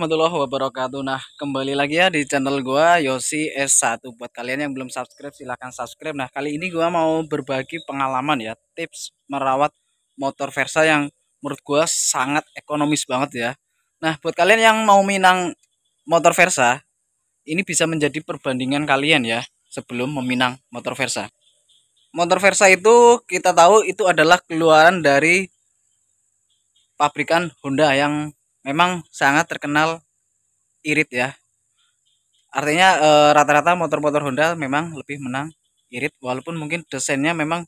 warahmatullahi wabarakatuh. Nah, kembali lagi ya di channel gua Yosi S1. Buat kalian yang belum subscribe silahkan subscribe. Nah, kali ini gua mau berbagi pengalaman ya, tips merawat motor Versa yang menurut gua sangat ekonomis banget ya. Nah, buat kalian yang mau minang motor Versa, ini bisa menjadi perbandingan kalian ya sebelum meminang motor Versa. Motor Versa itu kita tahu itu adalah keluaran dari pabrikan Honda yang memang sangat terkenal irit ya. Artinya rata-rata motor-motor Honda memang lebih menang irit, walaupun mungkin desainnya memang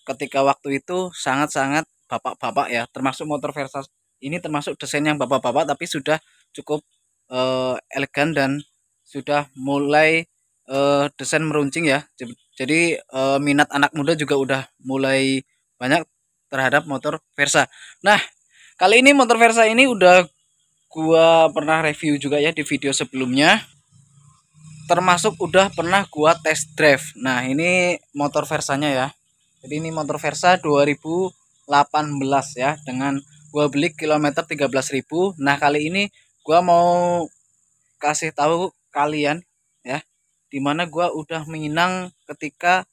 ketika waktu itu sangat-sangat bapak-bapak ya. Termasuk motor Versa ini termasuk desain yang bapak-bapak tapi sudah cukup elegan dan sudah mulai desain meruncing ya. Jadi minat anak muda juga udah mulai banyak terhadap motor Versa. Nah, kali ini motor Versa ini udah gua pernah review juga ya di video sebelumnya, termasuk udah pernah gua test drive. Nah, ini motor Versanya ya. Jadi ini motor Versa 2018 ya, dengan gua beli kilometer 13.000. Nah, kali ini gua mau kasih tahu kalian ya, dimana gua udah minang ketika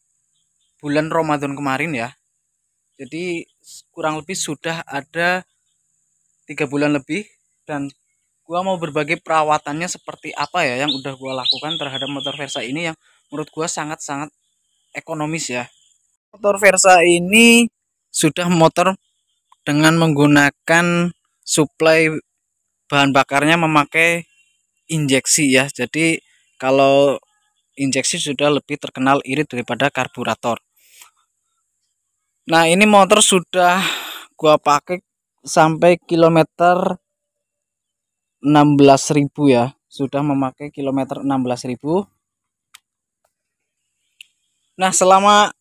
bulan Ramadan kemarin ya. Jadi kurang lebih sudah ada 3 bulan lebih, dan gua mau berbagi perawatannya seperti apa ya yang udah gua lakukan terhadap motor Versa ini yang menurut gua sangat-sangat ekonomis ya. Motor Versa ini sudah motor dengan menggunakan suplai bahan bakarnya memakai injeksi ya. Jadi kalau injeksi sudah lebih terkenal irit daripada karburator. Nah, ini motor sudah gua pakai sampai kilometer 16.000 ya, sudah memakai kilometer 16.000. Nah, selama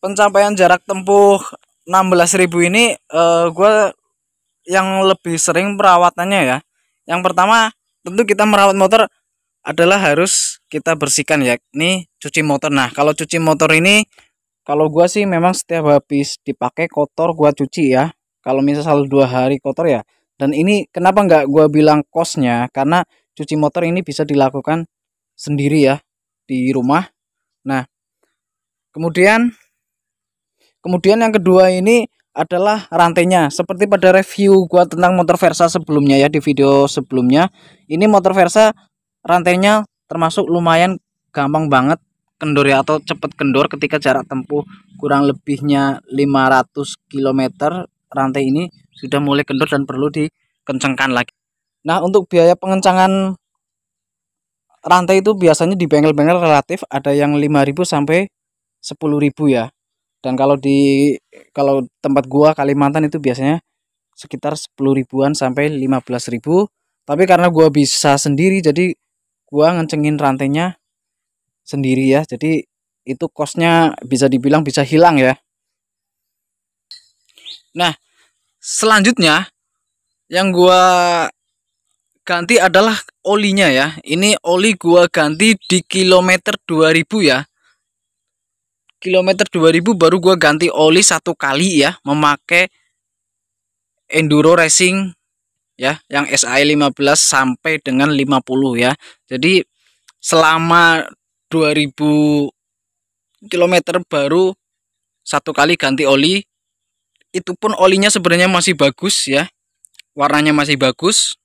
pencapaian jarak tempuh 16.000 ini gue yang lebih sering perawatannya ya. Yang pertama tentu kita merawat motor adalah harus kita bersihkan ya, ini cuci motor. Nah, kalau cuci motor ini kalau gue sih memang setiap habis dipakai kotor gue cuci ya. Kalau misal 2 hari kotor ya. Dan ini kenapa nggak gue bilang kosnya, karena cuci motor ini bisa dilakukan sendiri ya di rumah. Nah, kemudian yang kedua ini adalah rantainya. Seperti pada review gua tentang motor Versa sebelumnya ya, di video sebelumnya, ini motor Versa rantainya termasuk lumayan gampang banget kendor ya, atau cepet kendor ketika jarak tempuh kurang lebihnya 500 km. Rantai ini sudah mulai kendor dan perlu dikencangkan lagi. Nah, untuk biaya pengencangan rantai itu biasanya di bengkel-bengkel relatif ada yang 5.000 sampai 10.000 ya. Dan kalau tempat gua Kalimantan itu biasanya sekitar 10 ribuan sampai 15.000. Tapi karena gua bisa sendiri, jadi gua ngencengin rantainya sendiri ya. Jadi itu kosnya bisa dibilang bisa hilang ya. Nah, selanjutnya yang gua ganti adalah olinya ya. Ini oli gua ganti di kilometer 2000 ya. Kilometer 2000 baru gua ganti oli satu kali ya, memakai Enduro Racing ya, yang SI 15 sampai dengan 50 ya. Jadi selama 2000 km baru satu kali ganti oli. Itu pun olinya sebenarnya masih bagus ya, warnanya masih bagus,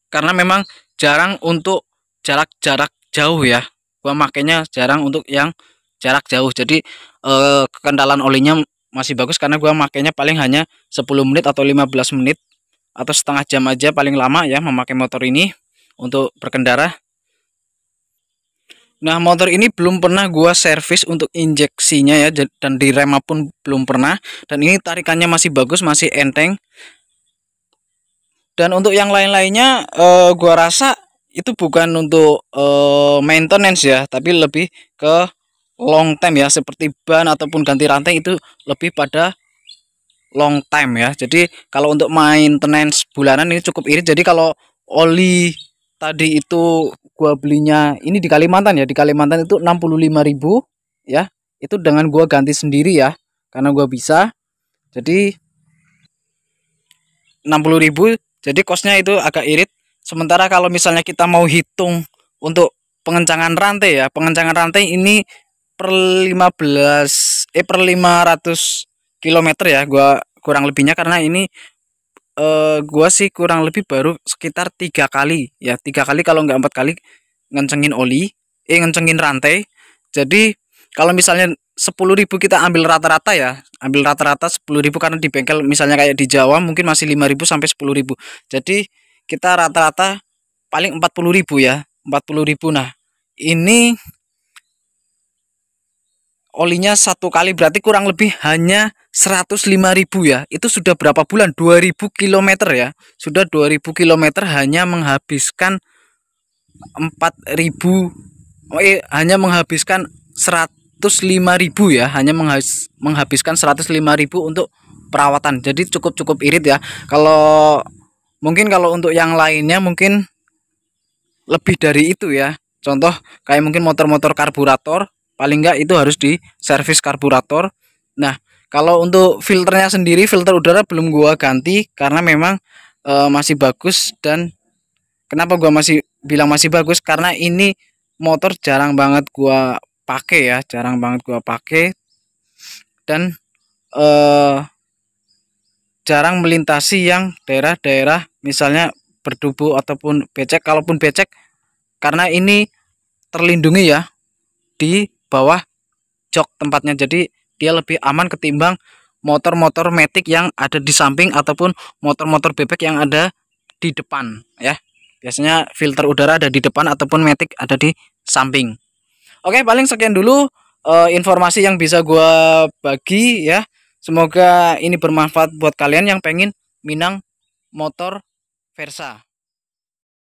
karena memang jarang untuk jarak-jarak jauh ya. Gua makainya jarang untuk yang jarak jauh. Jadi kekentalan olinya masih bagus karena gua makainya paling hanya 10 menit atau 15 menit atau setengah jam aja paling lama ya memakai motor ini untuk berkendara. Nah, motor ini belum pernah gua servis untuk injeksinya ya, dan di rem pun belum pernah, dan ini tarikannya masih bagus, masih enteng. Dan untuk yang lain-lainnya gua rasa itu bukan untuk maintenance ya, tapi lebih ke long time ya, seperti ban ataupun ganti rantai itu lebih pada long time ya. Jadi kalau untuk maintenance bulanan ini cukup irit. Jadi kalau oli tadi itu gua belinya ini di Kalimantan ya, di Kalimantan itu 65.000 ya. Itu dengan gua ganti sendiri ya, karena gua bisa. Jadi 60.000, jadi kosnya itu agak irit. Sementara kalau misalnya kita mau hitung untuk pengencangan rantai ya, pengencangan rantai ini per 500 kilometer ya, gua kurang lebihnya karena ini gua sih kurang lebih baru sekitar 3 kali ya, 3 kali kalau nggak 4 kali ngencengin oli, ngencengin rantai. Jadi kalau misalnya 10.000 kita ambil rata-rata ya, ambil rata-rata 10.000 karena di bengkel misalnya kayak di Jawa mungkin masih 5.000 sampai 10.000. Jadi kita rata-rata paling 40.000 ya, 40.000. Nah, ini olinya 1 kali berarti kurang lebih hanya 105.000 ya. Itu sudah berapa bulan? 2000 kilometer ya. Sudah 2000 kilometer hanya menghabiskan 4.000, hanya menghabiskan 105.000 ya, hanya menghabiskan 105.000 untuk perawatan. Jadi cukup irit ya. Kalau mungkin kalau untuk yang lainnya mungkin lebih dari itu ya. Contoh kayak mungkin motor-motor karburator, paling enggak itu harus di servis karburator. Nah, kalau untuk filternya sendiri, filter udara belum gua ganti karena memang masih bagus. Dan kenapa gua masih bilang masih bagus, karena ini motor jarang banget gua pakai ya, jarang banget gua pakai. Dan jarang melintasi yang daerah-daerah misalnya berdebu ataupun becek. Kalaupun becek, karena ini terlindungi ya di bawah jok tempatnya, jadi dia lebih aman ketimbang motor-motor metik yang ada di samping ataupun motor-motor bebek yang ada di depan ya. Biasanya filter udara ada di depan ataupun metik ada di samping. Oke, paling sekian dulu informasi yang bisa gua bagi ya. Semoga ini bermanfaat buat kalian yang pengen minang motor Versa.